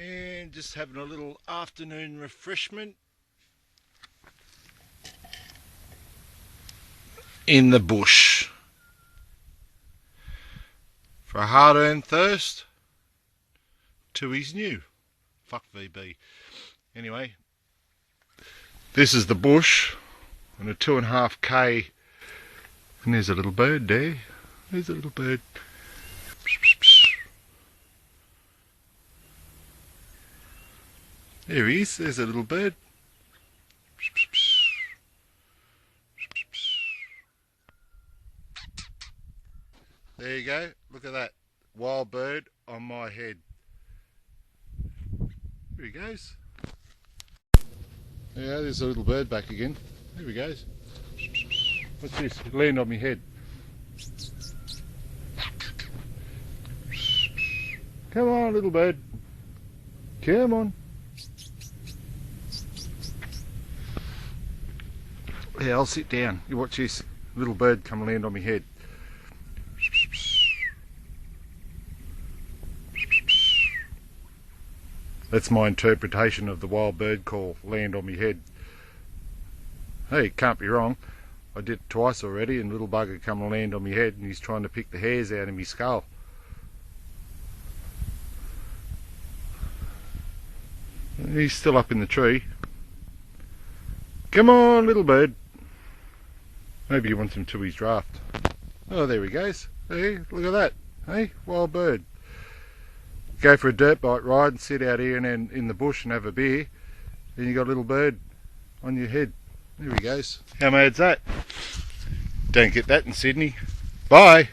and just having a little afternoon refreshment in the bush. For a hard-earned thirst, Tui's new. Fuck VB. Anyway, this is the bush on a 2.5k, and there's a little bird there. There's a little bird. There he is. There's a little bird. There you go. Look at that wild bird on my head. Here he goes. Yeah, there's a little bird back again. Here he goes. What's this? It landed on my head. Come on, little bird. Come on. Yeah, I'll sit down. You watch this. Little bird come land on my head. That's my interpretation of the wild bird call, land on me head. Hey, can't be wrong. I did it twice already, and little bugger come and land on me head, and he's trying to pick the hairs out of me skull. He's still up in the tree. Come on, little bird. Maybe he wants him to his draft. Oh, there he goes. Hey, look at that. Hey, wild bird. Go for a dirt bike ride and sit out here and then in the bush and have a beer, and you got a little bird on your head. There he goes. How mad's that? Don't get that in Sydney. Bye.